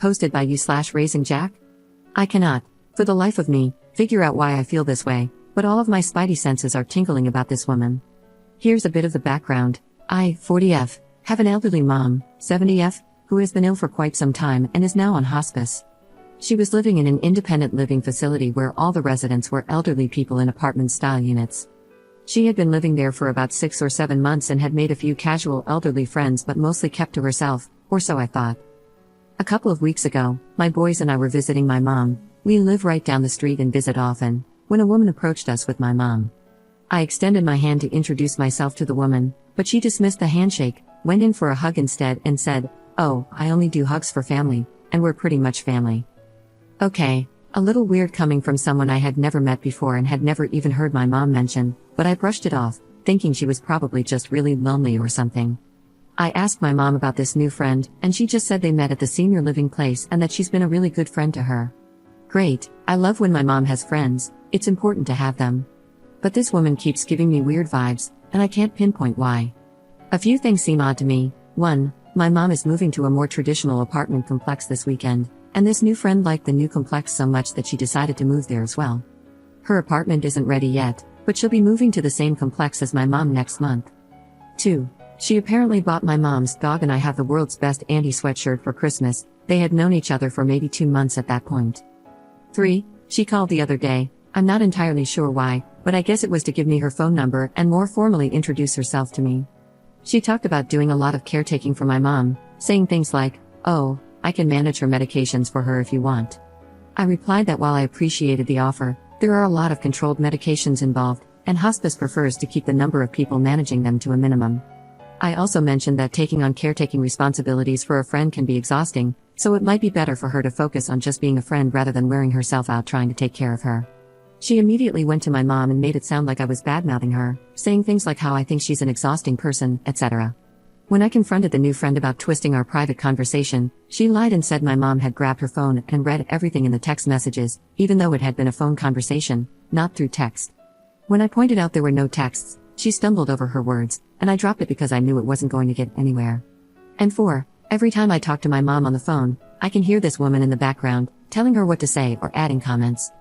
Posted by you/Raising Jack? I cannot, for the life of me, figure out why I feel this way, but all of my spidey senses are tingling about this woman. Here's a bit of the background. I, 40F, have an elderly mom, 70F, who has been ill for quite some time and is now on hospice. She was living in an independent living facility where all the residents were elderly people in apartment-style units. She had been living there for about 6 or 7 months and had made a few casual elderly friends but mostly kept to herself, or so I thought. A couple of weeks ago, my boys and I were visiting my mom. We live right down the street and visit often, when a woman approached us with my mom. I extended my hand to introduce myself to the woman, but she dismissed the handshake, went in for a hug instead and said, "Oh, I only do hugs for family, and we're pretty much family." Okay, a little weird coming from someone I had never met before and had never even heard my mom mention, but I brushed it off, thinking she was probably just really lonely or something. I asked my mom about this new friend, and she just said they met at the senior living place and that she's been a really good friend to her. Great, I love when my mom has friends, it's important to have them. But this woman keeps giving me weird vibes, and I can't pinpoint why. A few things seem odd to me. 1, my mom is moving to a more traditional apartment complex this weekend, and this new friend liked the new complex so much that she decided to move there as well. Her apartment isn't ready yet, but she'll be moving to the same complex as my mom next month. 2, she apparently bought my mom's dog and I have the world's best Andy sweatshirt for Christmas. They had known each other for maybe 2 months at that point. 3, she called the other day, I'm not entirely sure why, but I guess it was to give me her phone number and more formally introduce herself to me. She talked about doing a lot of caretaking for my mom, saying things like, "Oh, I can manage her medications for her if you want." I replied that while I appreciated the offer, there are a lot of controlled medications involved, and hospice prefers to keep the number of people managing them to a minimum. I also mentioned that taking on caretaking responsibilities for a friend can be exhausting, so it might be better for her to focus on just being a friend rather than wearing herself out trying to take care of her. She immediately went to my mom and made it sound like I was badmouthing her, saying things like how I think she's an exhausting person, etc. When I confronted the new friend about twisting our private conversation, she lied and said my mom had grabbed her phone and read everything in the text messages, even though it had been a phone conversation, not through text. When I pointed out there were no texts, she stumbled over her words, and I dropped it because I knew it wasn't going to get anywhere. And 4, every time I talk to my mom on the phone, I can hear this woman in the background, telling her what to say or adding comments.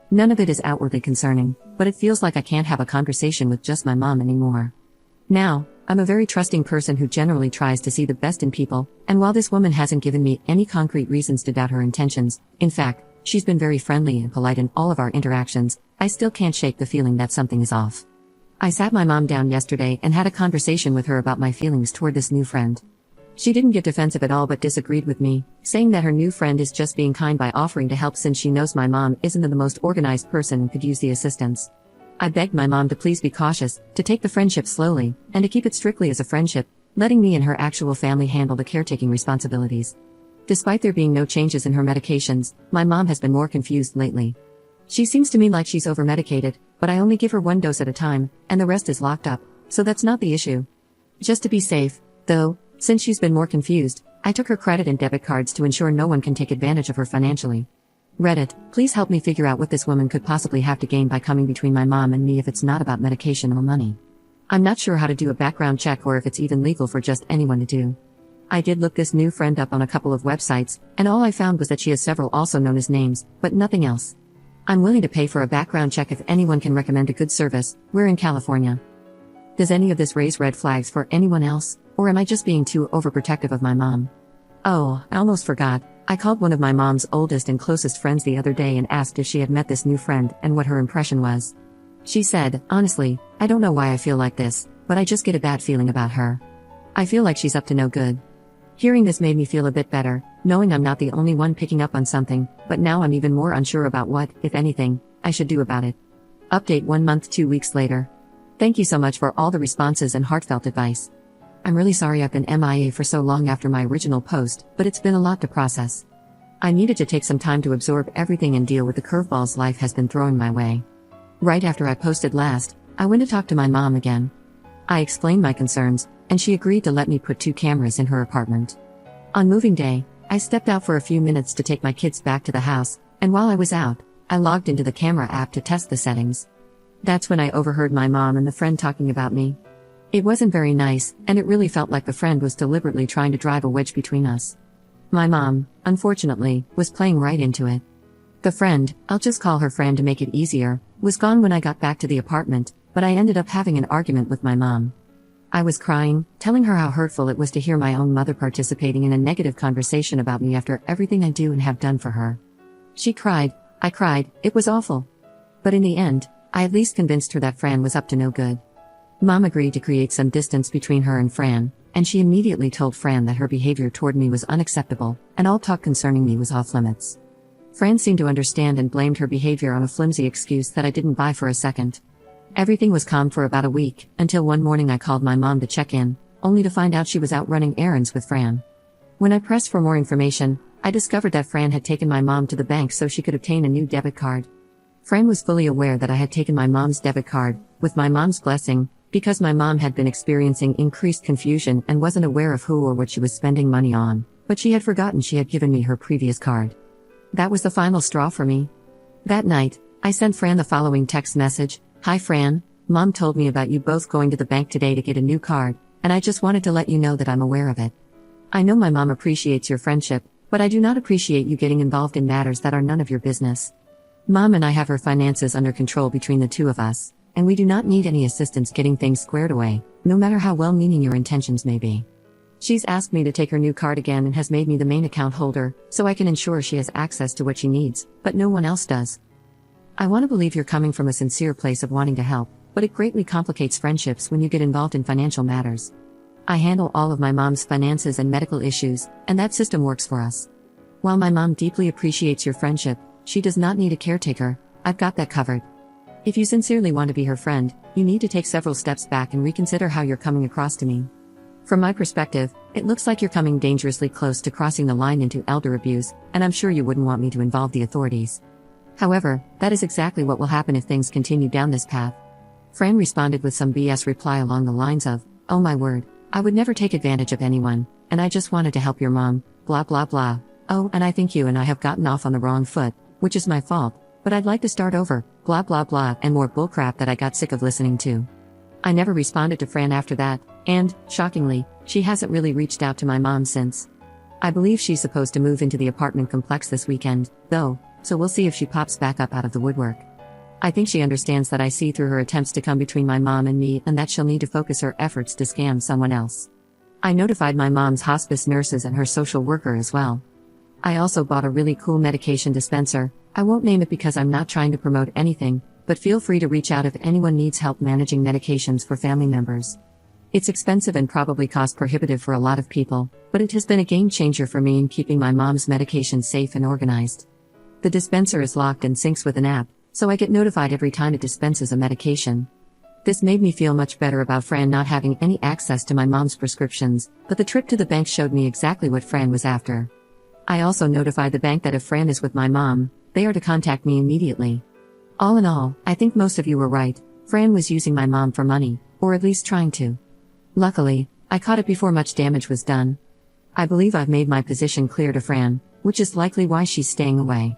None of it is outwardly concerning, but it feels like I can't have a conversation with just my mom anymore. Now, I'm a very trusting person who generally tries to see the best in people, and while this woman hasn't given me any concrete reasons to doubt her intentions, in fact, she's been very friendly and polite in all of our interactions, I still can't shake the feeling that something is off. I sat my mom down yesterday and had a conversation with her about my feelings toward this new friend. She didn't get defensive at all but disagreed with me, saying that her new friend is just being kind by offering to help since she knows my mom isn't the most organized person and could use the assistance. I begged my mom to please be cautious, to take the friendship slowly, and to keep it strictly as a friendship, letting me and her actual family handle the caretaking responsibilities. Despite there being no changes in her medications, my mom has been more confused lately. She seems to me like she's over-medicated, but I only give her 1 dose at a time, and the rest is locked up, so that's not the issue. Just to be safe, though, since she's been more confused, I took her credit and debit cards to ensure no one can take advantage of her financially. Reddit, please help me figure out what this woman could possibly have to gain by coming between my mom and me if it's not about medication or money. I'm not sure how to do a background check or if it's even legal for just anyone to do. I did look this new friend up on a couple of websites, and all I found was that she has several also known as names, but nothing else. I'm willing to pay for a background check if anyone can recommend a good service. We're in California. Does any of this raise red flags for anyone else, or am I just being too overprotective of my mom? Oh, I almost forgot. I called one of my mom's oldest and closest friends the other day and asked if she had met this new friend and what her impression was. She said, "Honestly, I don't know why I feel like this, but I just get a bad feeling about her. I feel like she's up to no good." Hearing this made me feel a bit better, knowing I'm not the only one picking up on something, but now I'm even more unsure about what, if anything, I should do about it. Update 1 month 2 weeks later. Thank you so much for all the responses and heartfelt advice. I'm really sorry I've been MIA for so long after my original post, but it's been a lot to process. I needed to take some time to absorb everything and deal with the curveballs life has been throwing my way. Right after I posted last, I went to talk to my mom again. I explained my concerns, and she agreed to let me put 2 cameras in her apartment. On moving day, I stepped out for a few minutes to take my kids back to the house, and while I was out, I logged into the camera app to test the settings. That's when I overheard my mom and the friend talking about me. It wasn't very nice, and it really felt like the friend was deliberately trying to drive a wedge between us. My mom, unfortunately, was playing right into it. The friend, I'll just call her Fran to make it easier, was gone when I got back to the apartment, but I ended up having an argument with my mom. I was crying, telling her how hurtful it was to hear my own mother participating in a negative conversation about me after everything I do and have done for her. She cried, I cried, it was awful. But in the end, I at least convinced her that Fran was up to no good. Mom agreed to create some distance between her and Fran, and she immediately told Fran that her behavior toward me was unacceptable, and all talk concerning me was off limits. Fran seemed to understand and blamed her behavior on a flimsy excuse that I didn't buy for a second. Everything was calm for about a week, until one morning I called my mom to check in, only to find out she was out running errands with Fran. When I pressed for more information, I discovered that Fran had taken my mom to the bank so she could obtain a new debit card. Fran was fully aware that I had taken my mom's debit card, with my mom's blessing, because my mom had been experiencing increased confusion and wasn't aware of who or what she was spending money on, but she had forgotten she had given me her previous card. That was the final straw for me. That night, I sent Fran the following text message: "Hi Fran, Mom told me about you both going to the bank today to get a new card, and I just wanted to let you know that I'm aware of it. I know my mom appreciates your friendship, but I do not appreciate you getting involved in matters that are none of your business. Mom and I have her finances under control between the two of us, and we do not need any assistance getting things squared away, no matter how well-meaning your intentions may be. She's asked me to take her new card again and has made me the main account holder, so I can ensure she has access to what she needs, but no one else does. I want to believe you're coming from a sincere place of wanting to help, but it greatly complicates friendships when you get involved in financial matters. I handle all of my mom's finances and medical issues, and that system works for us. While my mom deeply appreciates your friendship, she does not need a caretaker. I've got that covered. If you sincerely want to be her friend, you need to take several steps back and reconsider how you're coming across to me. From my perspective, it looks like you're coming dangerously close to crossing the line into elder abuse, and I'm sure you wouldn't want me to involve the authorities. However, that is exactly what will happen if things continue down this path." Fran responded with some BS reply along the lines of, "Oh my word, I would never take advantage of anyone, and I just wanted to help your mom, blah blah blah. Oh, and I think you and I have gotten off on the wrong foot, which is my fault, but I'd like to start over, blah blah blah," and more bullcrap that I got sick of listening to. I never responded to Fran after that, and, shockingly, she hasn't really reached out to my mom since. I believe she's supposed to move into the apartment complex this weekend, though, so we'll see if she pops back up out of the woodwork. I think she understands that I see through her attempts to come between my mom and me and that she'll need to focus her efforts to scam someone else. I notified my mom's hospice nurses and her social worker as well. I also bought a really cool medication dispenser. I won't name it because I'm not trying to promote anything, but feel free to reach out if anyone needs help managing medications for family members. It's expensive and probably cost prohibitive for a lot of people, but it has been a game changer for me in keeping my mom's medication safe and organized. The dispenser is locked and syncs with an app, so I get notified every time it dispenses a medication. This made me feel much better about Fran not having any access to my mom's prescriptions, but the trip to the bank showed me exactly what Fran was after. I also notified the bank that if Fran is with my mom, they are to contact me immediately. All in all, I think most of you were right. Fran was using my mom for money, or at least trying to. Luckily, I caught it before much damage was done. I believe I've made my position clear to Fran, which is likely why she's staying away.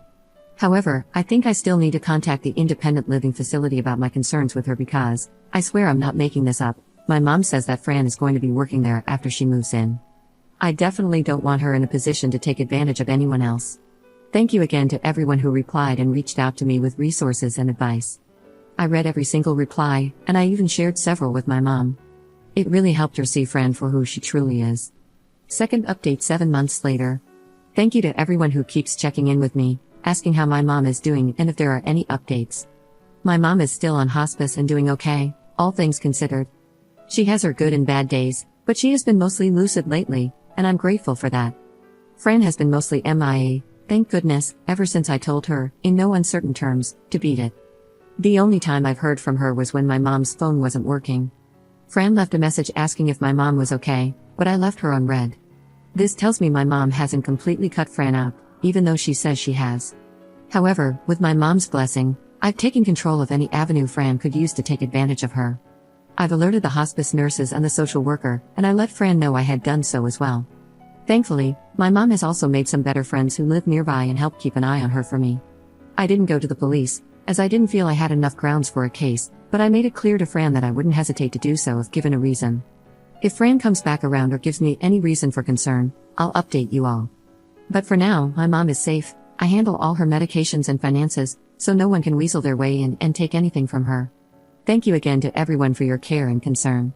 However, I think I still need to contact the independent living facility about my concerns with her because, I swear I'm not making this up, my mom says that Fran is going to be working there after she moves in. I definitely don't want her in a position to take advantage of anyone else. Thank you again to everyone who replied and reached out to me with resources and advice. I read every single reply, and I even shared several with my mom. It really helped her see Fran for who she truly is. Second update 7 months later. Thank you to everyone who keeps checking in with me, asking how my mom is doing and if there are any updates. My mom is still on hospice and doing okay, all things considered. She has her good and bad days, but she has been mostly lucid lately, and I'm grateful for that. Fran has been mostly MIA, thank goodness, ever since I told her, in no uncertain terms, to beat it. The only time I've heard from her was when my mom's phone wasn't working. Fran left a message asking if my mom was okay, but I left her unread. This tells me my mom hasn't completely cut Fran out, even though she says she has. However, with my mom's blessing, I've taken control of any avenue Fran could use to take advantage of her. I've alerted the hospice nurses and the social worker, and I let Fran know I had done so as well. Thankfully, my mom has also made some better friends who live nearby and help keep an eye on her for me. I didn't go to the police, as I didn't feel I had enough grounds for a case, but I made it clear to Fran that I wouldn't hesitate to do so if given a reason. If Fran comes back around or gives me any reason for concern, I'll update you all. But for now, my mom is safe. I handle all her medications and finances, so no one can weasel their way in and take anything from her. Thank you again to everyone for your care and concern.